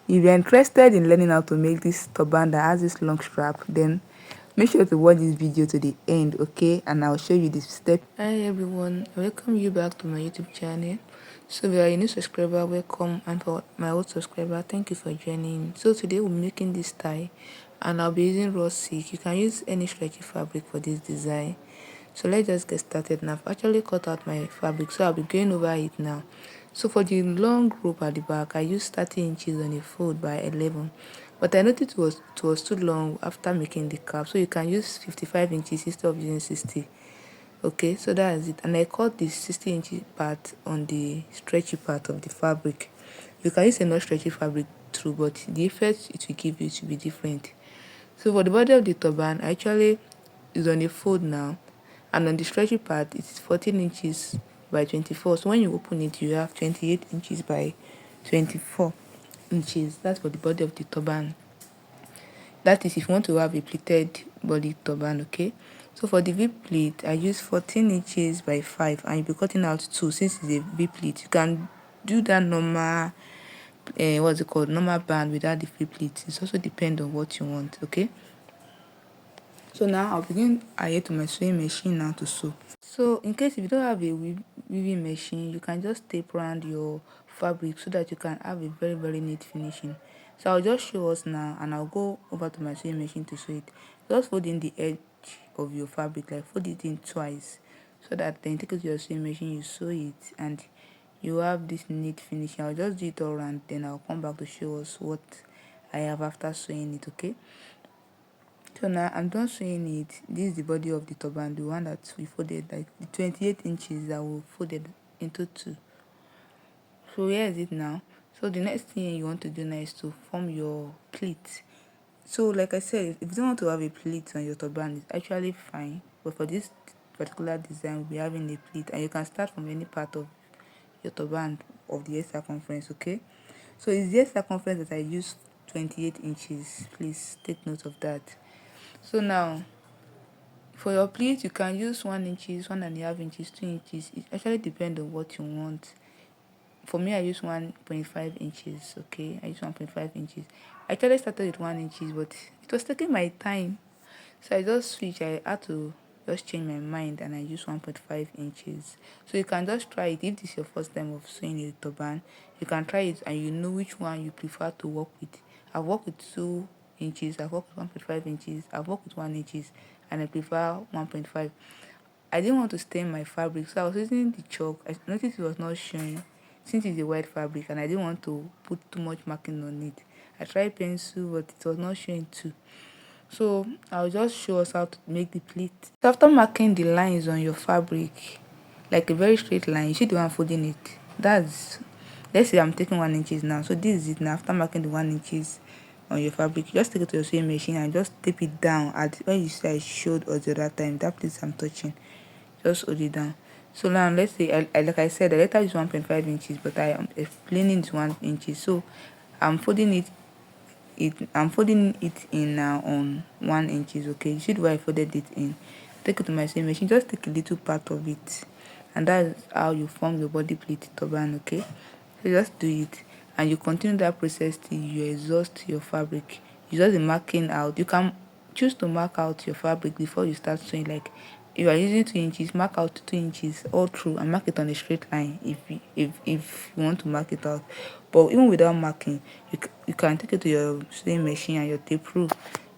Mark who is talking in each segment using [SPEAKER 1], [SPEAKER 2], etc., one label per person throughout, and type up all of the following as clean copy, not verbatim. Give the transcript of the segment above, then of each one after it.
[SPEAKER 1] If you're interested in learning how to make this turban that has this long strap, then make sure to watch this video to the end, okay? And I'll show you the step. Hi everyone, I welcome you back to my YouTube channel. So if you are a new subscriber, welcome, and for my old subscriber, thank you for joining. So today we're making this tie, and I'll be using raw silk. You can use any stretchy fabric for this design. So let's just get started now. I've actually cut out my fabric, so I'll be going over it now. So for the long rope at the back, I used 30 inches on a fold by 11, but I noticed it was too long after making the cap, so you can use 55 inches instead of using 60. Okay, so that is it. And I cut the 60 inches part on the stretchy part of the fabric. You can use a not stretchy fabric too, but the effect it will give you to be different. So for the body of the turban, I actually is on a fold now, and on the stretchy part it's 14 inches by 24. So when you open it, you have 28 inches by 24 inches. That's for the body of the turban. That is if you want to have a pleated body turban, okay? So for the V pleat, I use 14 inches by 5, and you'll be cutting out 2 since it's a V pleat. You can do that normal, what's it called, normal band without the V pleat. It's also depend on what you want, okay? So now I'll begin adhere to my sewing machine now to sew. So in case if you don't have a weaving machine, you can just tape around your fabric so that you can have a very neat finishing. So I'll just show us now, and I'll go over to my sewing machine to sew it. Just fold in the edge of your fabric, like fold it in twice, so that then take it to your sewing machine, you sew it, and you have this neat finishing. I'll just do it all around, then I'll come back to show us what I have after sewing it, okay? So now I'm done sewing it. This is the body of the turban, the one that we folded, like the 28 inches that we folded into 2. So here is it now. So the next thing you want to do now is to form your pleat. So like I said, if you don't want to have a pleat on your turban, it's actually fine. But for this particular design, we'll be having a pleat, and you can start from any part of your turban of the ear circumference, okay? So it's the ear circumference that I use 28 inches. Please take note of that. So now for your pleat, you can use 1 inches, 1.5 inches, 2 inches. It actually depends on what you want. For me, I use 1.5 inches. Okay, I use 1.5 inches. I actually started with 1 inches, but it was taking my time, so I just switched. I had to just change my mind, and I use 1.5 inches. So you can just try it. If this is your first time of sewing a turban, you can try it, and you know which one you prefer to work with. I've worked with 2 inches, I've worked with 1.5 inches, I've worked with 1 inches, and I prefer 1.5. I didn't want to stain my fabric, so I was using the chalk. I noticed it was not showing since it's a white fabric, and I didn't want to put too much marking on it. I tried pencil, but it was not showing too. So I'll just show us how to make the pleat. So after marking the lines on your fabric, like a very straight line, you see the one folding it. That's, let's say I'm taking 1 inches now. So this is it now. After marking the 1 inches on your fabric, you just take it to your sewing machine and just tape it down at where you see I showed us the other time. That place I'm touching, just hold it down. So now let's say like I said, the letter is 1.5 inches, but I am explaining it 1 inches. So I'm folding I'm folding it in now on 1 inches. Okay, you see the way I folded it in. Take it to my sewing machine, just take a little part of it, and that's how you form your body pleat turban. Okay, so just do it, and you continue that process till you exhaust your fabric. You just be marking out. You can choose to mark out your fabric before you start sewing. Like if you are using 2 inches, mark out 2 inches all through and mark it on a straight line if you want to mark it out. But even without marking, you can take it to your sewing machine and your tape rule.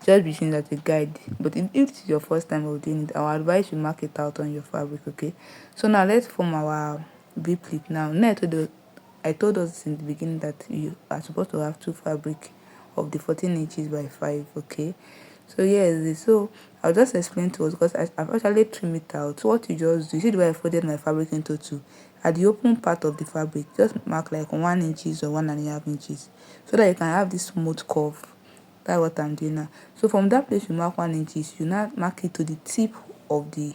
[SPEAKER 1] Just be using that as a guide. But if this is your first time of doing it, I would advise you mark it out on your fabric, okay? So now let's form our V pleat. Now I told us in the beginning that you are supposed to have 2 fabric of the 14 inches by 5, okay? So yes, so I'll just explain to us because I've actually trimmed it out. So what you just do, you see the way I folded my fabric into 2. At the open part of the fabric, just mark like 1 inches or 1.5 inches, so that you can have this smooth curve. That's what I'm doing now. So from that place you mark 1 inches, you now mark it to the tip of the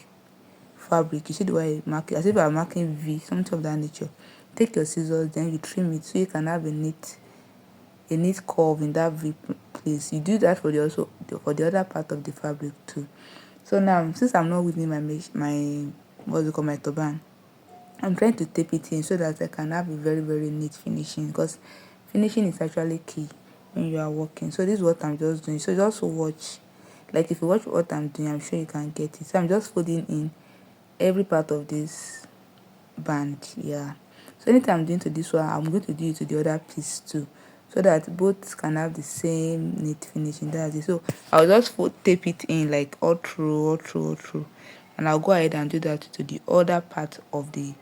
[SPEAKER 1] fabric. You see the way I mark it, as if I'm marking V, something of that nature. Take your scissors, then you trim it so you can have a neat curve in that V place. You do that for the other part of the fabric too. So now since I'm not weaving my what's it called, my turban, I'm trying to tape it in so that I can have a very neat finishing, because finishing is actually key. when you are working. So this is what I'm just doing. So just watch, like if you watch what I'm doing, I'm sure you can get it. So I'm just folding in every part of this band. Yeah, so anytime I'm doing to this one, I'm going to do it to the other piece too, so that both can have the same neat finishing. That's it. So I'll just tape it in like all through, and I'll go ahead and do that to the other part of the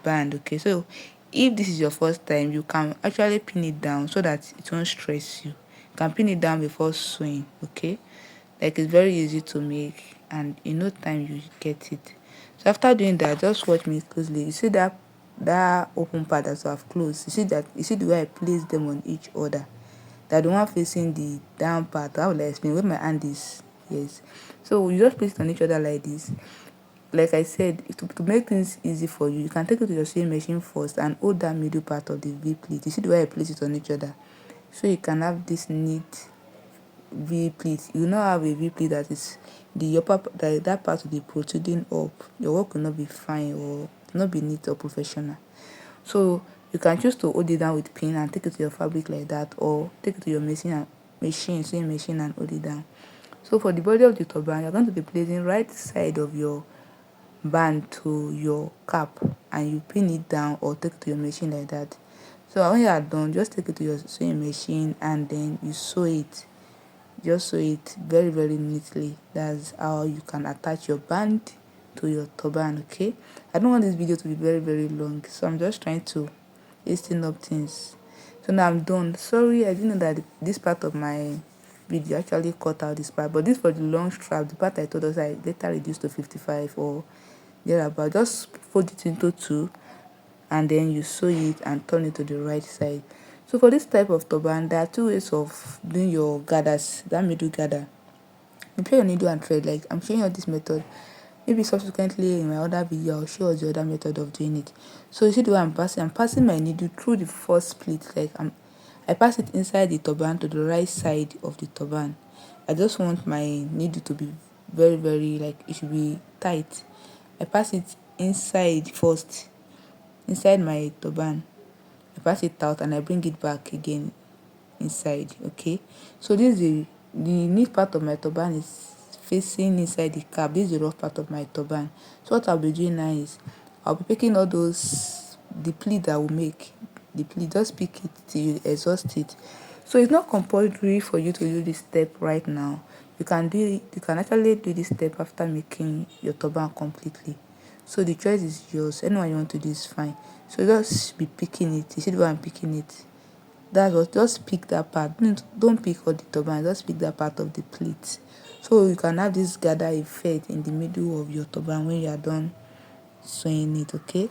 [SPEAKER 1] band. Okay, so if this is your first time, you can actually pin it down so that it won't stress you. You can pin it down before sewing. Okay, like it's very easy to make, and in no time you get it. So after doing that, just watch me closely. You see that open part that I've closed. You see the way I place them on each other, that the one facing the down part. How will I explain? Where my hand is, yes. So you just place it on each other like this. Like I said, to make things easy for you, you can take it to your sewing machine first and hold that middle part of the V pleat. You see the way I place it on each other, so you can have this neat V pleat. You now have a V pleat that is the upper, that part will be protruding up. Your work will not be fine or not be neat or professional. So you can choose to hold it down with pin and take it to your fabric like that, or take it to your sewing machine and hold it down. So for the body of the turban, you're going to be placing right side of your band to your cap, and you pin it down or take it to your machine like that. So when you are done, just take it to your sewing machine and then you sew it. Just sew it very neatly. That's how you can attach your band to your turban. Okay, I don't want this video to be very long, so I'm just trying to hasten up things. So now I'm done. Sorry, I didn't know that this part of my video actually cut out this part, but this for the long strap, the part I told us I later reduced to 55 or thereabout. Just fold it into two, and then you sew it and turn it to the right side. So for this type of turban, there are two ways of doing your gathers, that middle gather. Prepare your needle and thread. Like I'm showing you this method. Maybe subsequently in my other video I'll show you the other method of doing it. So you see the way I'm passing my needle through the first split. Like I pass it inside the turban to the right side of the turban. I just want my needle to be very, like it should be tight. I pass it inside first, inside my turban. I pass it out and I bring it back again inside. Okay, so this is the neat part of my turban is facing inside the cap. This is the rough part of my turban. So what I'll be doing now is I'll be picking all those, the pleat that will make the pleat. Just pick it till you exhaust it. So it's not compulsory for you to do this step right now. You can do it, you can actually do this step after making your turban completely. So the choice is yours. Anyone you want to do is fine. So just be picking it. You see the way I'm picking it? That's what, just pick that part. Don't pick all the turban, just pick that part of the plate. So you can have this gather effect in the middle of your turban when you are done sewing it. Okay,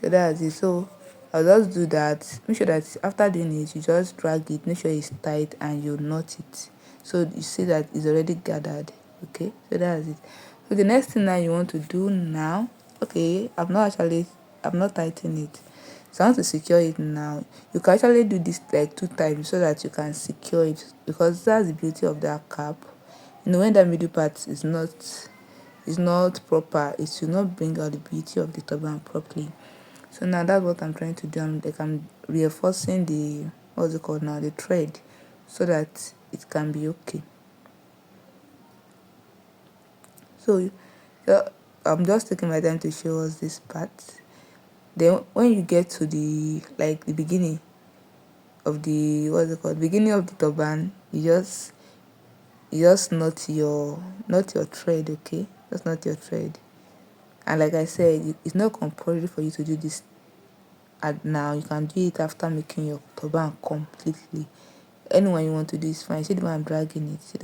[SPEAKER 1] so that's it. So I'll just do that. Make sure that after doing it, you just drag it, make sure it's tight, and you knot it so you see that it's already gathered. Okay, so that's it. So the next thing that you want to do now, okay, I'm not tightening it, so I want to secure it now. You can actually do this like 2 times so that you can secure it, because that's the beauty of that cap. You know, when that middle part is not proper, it will not bring out the beauty of the turban properly. So now that's what I'm trying to do. I'm reinforcing the, what's it called now, the thread, so that it can be okay. So I'm just taking my time to show us this part. Then when you get to the, like the beginning of the, what's it called, beginning of the turban, you just knot your thread. Okay, just knot your thread. And like I said, it's not compulsory for you to do this at now. You can do it after making your turban completely. Anyone you want to do is fine. See the way I'm dragging it, so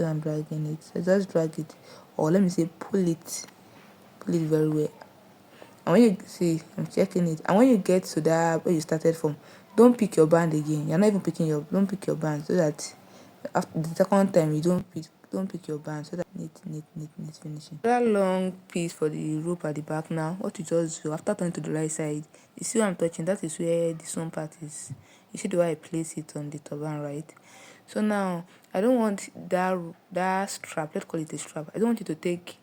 [SPEAKER 1] just drag it, or let me say pull it very well. And when you see, I'm checking it, and when you get to that where you started from, don't pick your band again. You're not even picking your, don't pick your band, so that after the second time you don't pick your band, so that neat finishing. That long piece for the rope at the back. Now what you just do, after turning to the right side, you see what I'm touching, that is where the sewn part is. You see the way I place it on the turban, right? So now I don't want that strap, let's call it a strap, I don't want you to take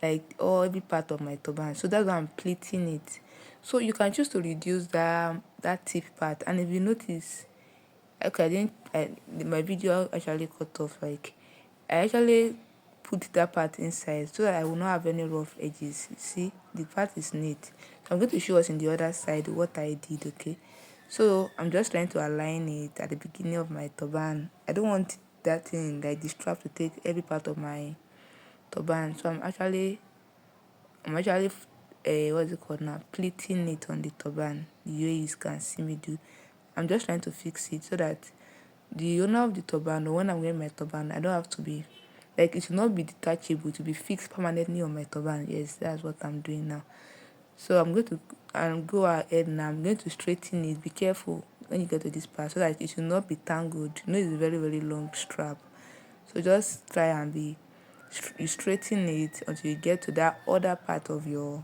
[SPEAKER 1] like every part of my turban, so that's why I'm pleating it. So you can choose to reduce that tip part, and if you notice, Okay, my video actually cut off. Like, I actually put that part inside so that I will not have any rough edges. See, the part is neat. So I'm going to show us in the other side what I did. Okay, so I'm just trying to align it at the beginning of my turban. I don't want that thing, like the strap, to take every part of my turban. So I'm actually what's it called now, pleating it on the turban the way you can see me do. I'm just trying to fix it so that the owner of the turban, or when I'm wearing my turban, I don't have to be, like, it will not be detachable, to be fixed permanently on my turban. Yes, that's what I'm doing now. So I'm going to go ahead now. I'm going to straighten it. Be careful when you get to this part so that it will not be tangled. You know, it's a very, very long strap. So just try and you straighten it until you get to that other part of your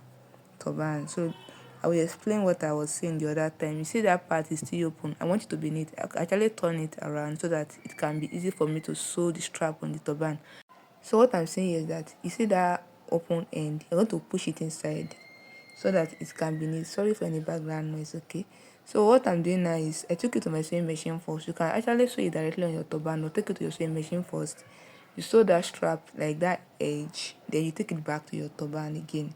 [SPEAKER 1] turban. So I will explain what I was saying the other time. You see that part is still open. I want it to be neat. I actually turn it around so that it can be easy for me to sew the strap on the turban. So what I'm saying is that you see that open end, you're going to push it inside so that it can be neat. Sorry for any background noise, okay? So what I'm doing now is I took it to my sewing machine first. You can actually sew it directly on your turban, or take it to your sewing machine first. You sew that strap, like that edge, then you take it back to your turban again.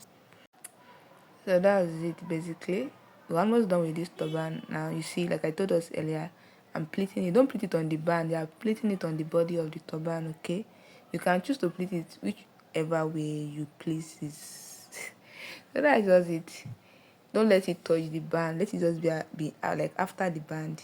[SPEAKER 1] So that's it basically. We're almost done with this turban now. You see, like I told us earlier, I'm pleating it. Don't pleat it on the band, you are pleating it on the body of the turban, okay? You can choose to pleat it whichever way you please it. So that's just it. Don't let it touch the band. Let it just be like after the band,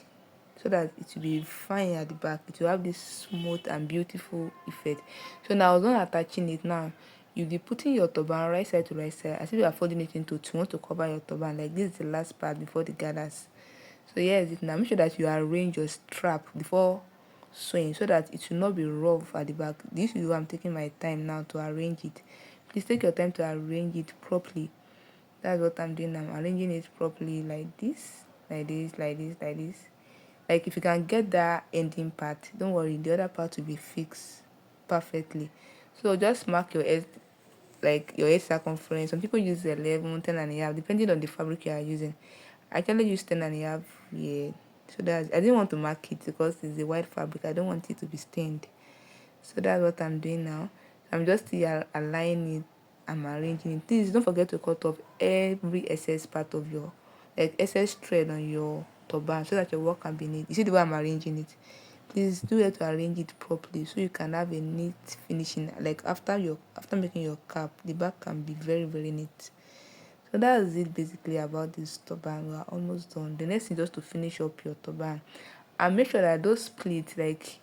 [SPEAKER 1] so that it will be fine at the back. It will have this smooth and beautiful effect. So now I was not attaching it now. You'll be putting your turban right side to right side as if you are folding it into two. You want to cover your turban. Like, this is the last part before the gathers. So here's it now. Make sure that you arrange your strap before sewing so that it will not be rough at the back. This is why I'm taking my time now to arrange it. Please take your time to arrange it properly. That's what I'm doing. I'm arranging it properly, like this, like this, like this, like this. Like, if you can get that ending part, don't worry, the other part will be fixed perfectly. So just mark your edge, like your edge circumference. Some people use 11, 10 and a half, depending on the fabric you are using. I actually use 10 and a half here. So that's, I didn't want to mark it because it's a white fabric. I don't want it to be stained. So that's what I'm doing now. I'm just here aligning it. I'm arranging it. Please don't forget to cut off every excess part of your, like, excess thread on your turban, so that your work can be neat. You see the way I'm arranging it? Please do it to arrange it properly so you can have a neat finishing. Like, after making your cap, the back can be very, very neat. So that's it basically about this turban. We are almost done. The next thing is just to finish up your turban and make sure that those pleats, like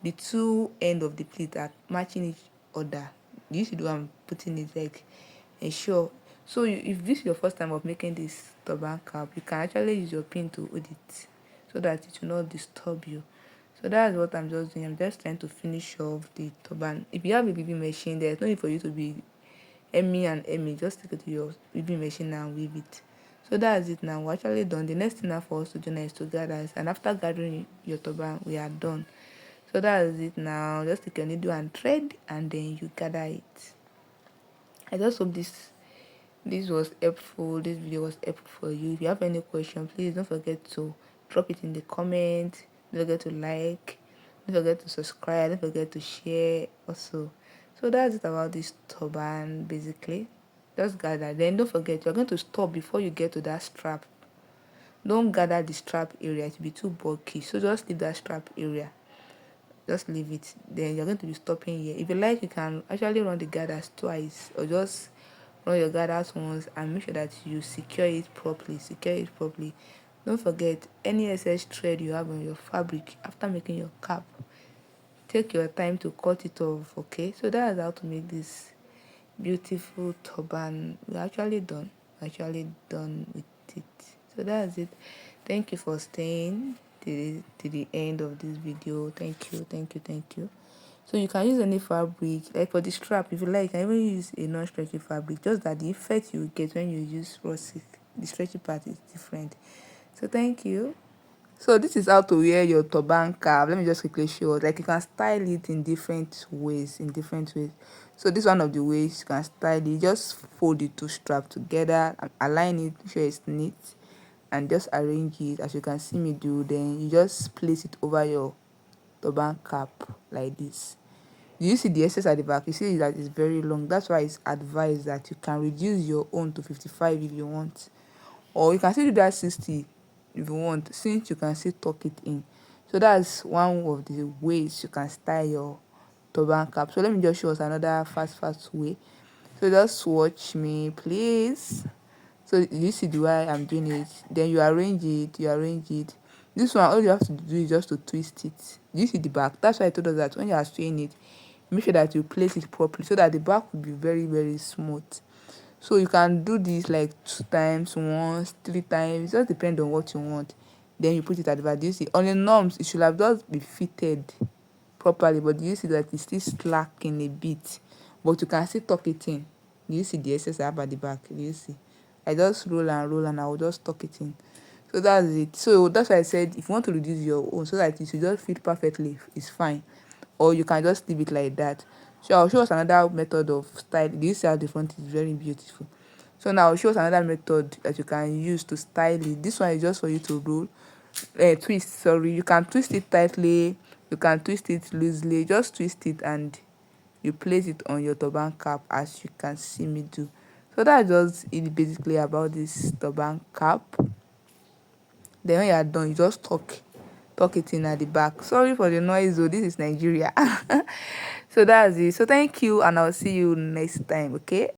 [SPEAKER 1] the two end of the pleat, are matching each other. You see the way I'm putting it, like, ensure. So if this is your first time of making this turban cap, you can actually use your pin to hold it so that it will not disturb you. So that's what I'm just doing. I'm just trying to finish off the turban. If you have a weaving machine, there's no need for you to be Emmy. Just take it to your weaving machine and weave it. So that's it now. We're actually done. The next thing now for us to do now is to gather it. And after gathering your turban, we are done. So that's it now. Just take your needle and thread, and then you gather it. I just hope this was helpful. This video was helpful for you. If you have any question, please don't forget to drop it in the comment. Don't forget to like. Don't forget to subscribe. Don't forget to share also. So that's it about this turban basically. Just gather. Then don't forget, you're going to stop before you get to that strap. Don't gather the strap area, it will be too bulky. So just leave that strap area. Just leave it. Then you're going to be stopping here. If you like, you can actually run the gathers twice, or just run your gathers once and make sure that you secure it properly. Don't forget, any excess thread you have on your fabric after making your cap, take your time to cut it off, okay? So that's how to make this beautiful turban. We're actually done with it. So that's it. Thank you for staying to the end of this video. Thank you. So you can use any fabric, like for the strap, if you like, you can even use a non-stretchy fabric, just that the effect you get when you use raw silk, the stretchy part is different. So thank you. So this is how to wear your turban cap. Let me just quickly show. Like, you can style it in different ways. So this is one of the ways you can style it. Just fold the two straps together and align it, make sure it's neat. and just arrange it as you can see me do. Then you just place it over your turban cap like this. You see the excess at the back, you see that it's very long. That's why it's advised that you can reduce your own to 55 if you want, or you can still do that 60 if you want, since you can still tuck it in. So that's one of the ways you can style your turban cap. So let me just show us another fast way. So just watch me please. So you see the way I'm doing it, then you arrange it. This one, all you have to do is just to twist it. You see the back, that's why I told us that when you are staying it, make sure that you place it properly so that the back will be very smooth. So you can do this like 2 times, once, 3 times, just depend on what you want. Then you put it at the back. Do you see on the norms it should have just be fitted properly, but do you see that it's still slacking a bit, but you can still tuck it in. Do you see the excess I have at the back? Do you see? I just roll and I will just tuck it in. So that's it. So that's why I said if you want to reduce your own so that it should just fit perfectly, it's fine, or you can just leave it like that. So I'll show us another method of style. Do you see how the front is very beautiful? So now I'll show us another method that you can use to style it. This one is just for you to roll, twist, sorry. You can twist it tightly, you can twist it loosely. Just twist it and you place it on your turban cap as you can see me do. So that's just it basically about this turban cap. Then when you are done, you just tuck it in at the back. Sorry for the noise though, this is Nigeria. So that's it. So thank you and I'll see you next time, okay?